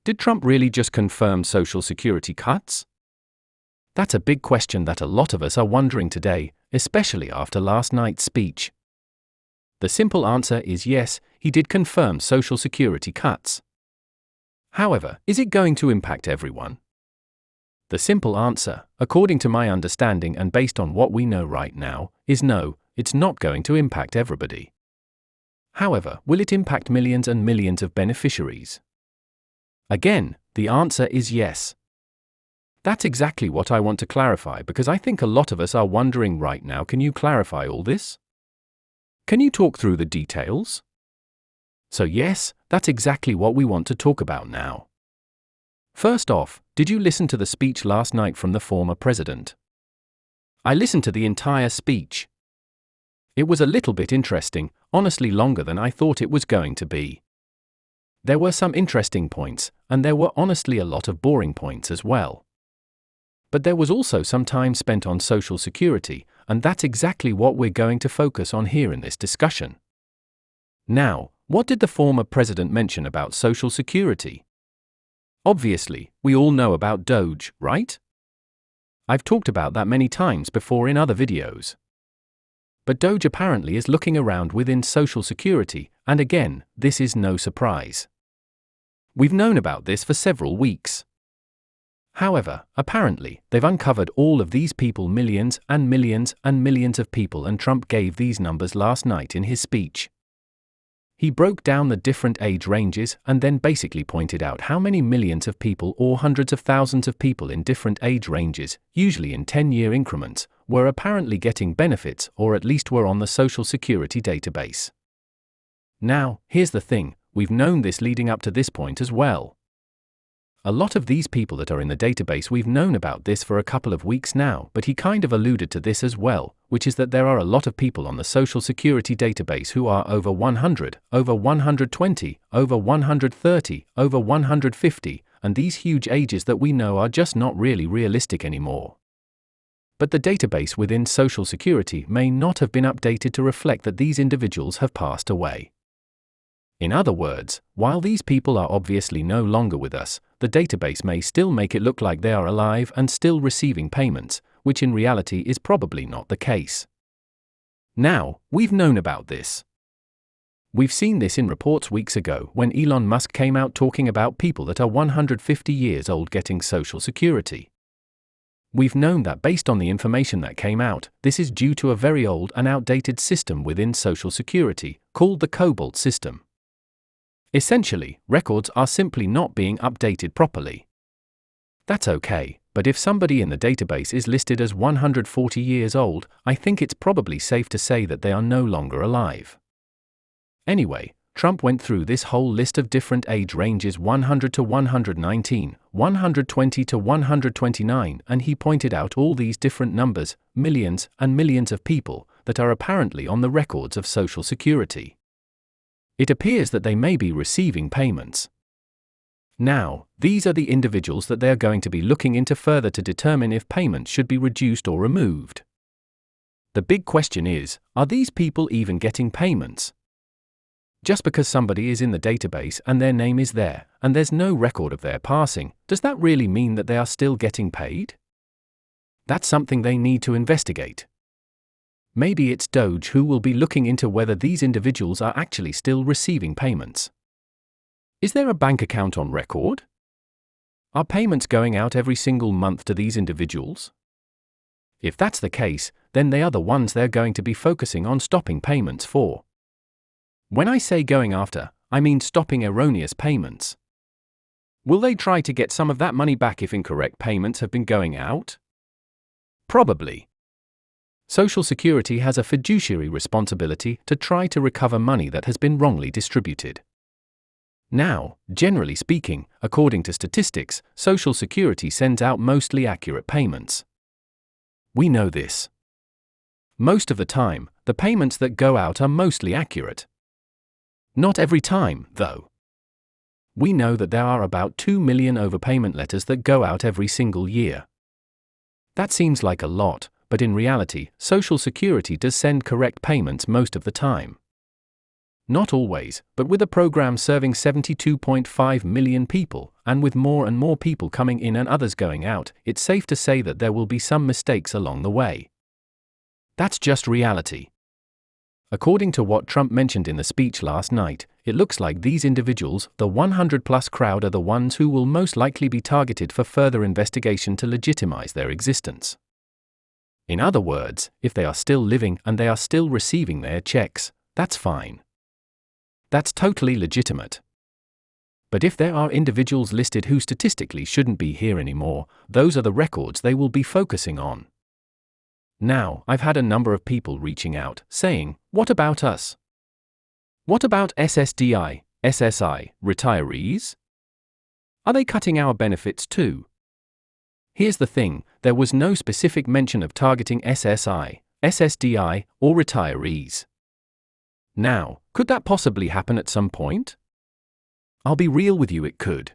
Did Trump really just confirm Social Security cuts? That's a big question that a lot of us are wondering today, especially after last night's speech. The simple answer is yes, he did confirm Social Security cuts. However, is it going to impact everyone? The simple answer, according to my understanding and based on what we know right now, is no, it's not going to impact everybody. However, will it impact millions and millions of beneficiaries? Again, the answer is yes. That's exactly what I want to clarify because I think a lot of us are wondering right now, can you clarify all this? Can you talk through the details? So yes, that's exactly what we want to talk about now. First off, did you listen to the speech last night from the former president? I listened to the entire speech. It was a little bit interesting, honestly longer than I thought it was going to be. There were some interesting points, and there were honestly a lot of boring points as well. But there was also some time spent on Social Security, and that's exactly what we're going to focus on here in this discussion. Now, what did the former president mention about Social Security? Obviously, we all know about Doge, right? I've talked about that many times before in other videos. But Doge apparently is looking around within Social Security, and again, this is no surprise. We've known about this for several weeks. However, apparently, they've uncovered all of these people, millions and millions and millions of people, and Trump gave these numbers last night in his speech. He broke down the different age ranges and then basically pointed out how many millions of people or hundreds of thousands of people in different age ranges, usually in 10-year increments, were apparently getting benefits or at least were on the Social Security database. Now, here's the thing, we've known this leading up to this point as well. A lot of these people that are in the database, we've known about this for a couple of weeks now, but he kind of alluded to this as well, which is that there are a lot of people on the Social Security database who are over 100, over 120, over 130, over 150, and these huge ages that we know are just not really realistic anymore. But the database within Social Security may not have been updated to reflect that these individuals have passed away. In other words, while these people are obviously no longer with us, the database may still make it look like they are alive and still receiving payments, which in reality is probably not the case. Now, we've known about this. We've seen this in reports weeks ago when Elon Musk came out talking about people that are 150 years old getting Social Security. We've known that based on the information that came out, this is due to a very old and outdated system within Social Security, called the Cobalt system. Essentially, records are simply not being updated properly. That's okay, but if somebody in the database is listed as 140 years old, I think it's probably safe to say that they are no longer alive. Anyway, Trump went through this whole list of different age ranges 100 to 119, 120 to 129, and he pointed out all these different numbers, millions and millions of people, that are apparently on the records of Social Security. It appears that they may be receiving payments. Now, these are the individuals that they are going to be looking into further to determine if payments should be reduced or removed. The big question is, are these people even getting payments? Just because somebody is in the database and their name is there, and there's no record of their passing, does that really mean that they are still getting paid? That's something they need to investigate. Maybe it's Doge who will be looking into whether these individuals are actually still receiving payments. Is there a bank account on record? Are payments going out every single month to these individuals? If that's the case, then they are the ones they're going to be focusing on stopping payments for. When I say going after, I mean stopping erroneous payments. Will they try to get some of that money back if incorrect payments have been going out? Probably. Social Security has a fiduciary responsibility to try to recover money that has been wrongly distributed. Now, generally speaking, according to statistics, Social Security sends out mostly accurate payments. We know this. Most of the time, the payments that go out are mostly accurate. Not every time, though. We know that there are about 2 million overpayment letters that go out every single year. That seems like a lot, but in reality, Social Security does send correct payments most of the time. Not always, but with a program serving 72.5 million people, and with more and more people coming in and others going out, it's safe to say that there will be some mistakes along the way. That's just reality. According to what Trump mentioned in the speech last night, it looks like these individuals, the 100-plus crowd, are the ones who will most likely be targeted for further investigation to legitimize their existence. In other words, if they are still living and they are still receiving their checks, that's fine. That's totally legitimate. But if there are individuals listed who statistically shouldn't be here anymore, those are the records they will be focusing on. Now, I've had a number of people reaching out, saying, what about us? What about SSDI, SSI, retirees? Are they cutting our benefits too? Here's the thing, there was no specific mention of targeting SSI, SSDI, or retirees. Now, could that possibly happen at some point? I'll be real with you, it could.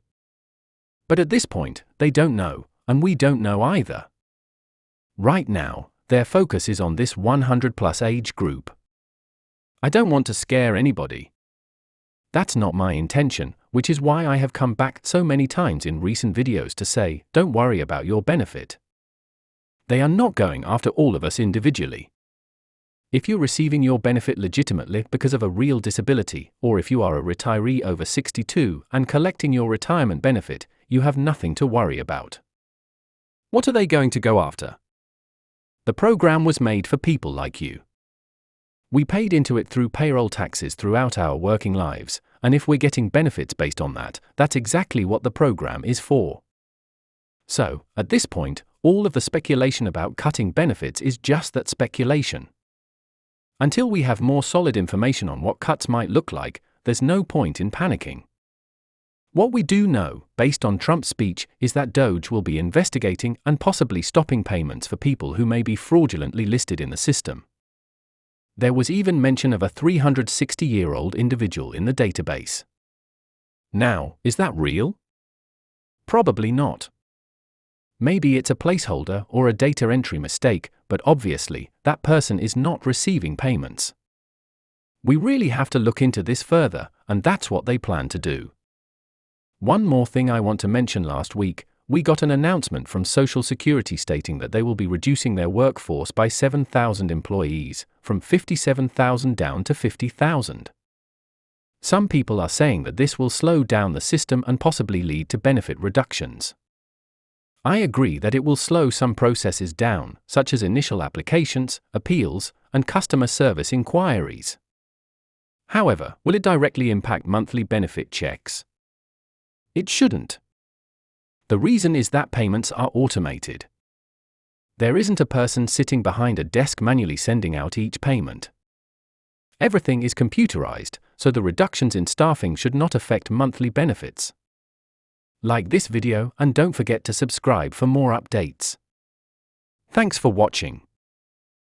But at this point, they don't know, and we don't know either. Right now, their focus is on this 100-plus age group. I don't want to scare anybody. That's not my intention, which is why I have come back so many times in recent videos to say, don't worry about your benefit. They are not going after all of us individually. If you're receiving your benefit legitimately because of a real disability, or if you are a retiree over 62 and collecting your retirement benefit, you have nothing to worry about. What are they going to go after? The program was made for people like you. We paid into it through payroll taxes throughout our working lives, and if we're getting benefits based on that, that's exactly what the program is for. So, at this point, all of the speculation about cutting benefits is just that, speculation. Until we have more solid information on what cuts might look like, there's no point in panicking. What we do know, based on Trump's speech, is that DOJ will be investigating and possibly stopping payments for people who may be fraudulently listed in the system. There was even mention of a 360-year-old individual in the database. Now, is that real? Probably not. Maybe it's a placeholder or a data entry mistake, but obviously, that person is not receiving payments. We really have to look into this further, and that's what they plan to do. One more thing I want to mention: last week, we got an announcement from Social Security stating that they will be reducing their workforce by 7,000 employees, from 57,000 down to 50,000. Some people are saying that this will slow down the system and possibly lead to benefit reductions. I agree that it will slow some processes down, such as initial applications, appeals, and customer service inquiries. However, will it directly impact monthly benefit checks? It shouldn't. The reason is that payments are automated. There isn't a person sitting behind a desk manually sending out each payment. Everything is computerized, so the reductions in staffing should not affect monthly benefits. Like this video and don't forget to subscribe for more updates. Thanks for watching.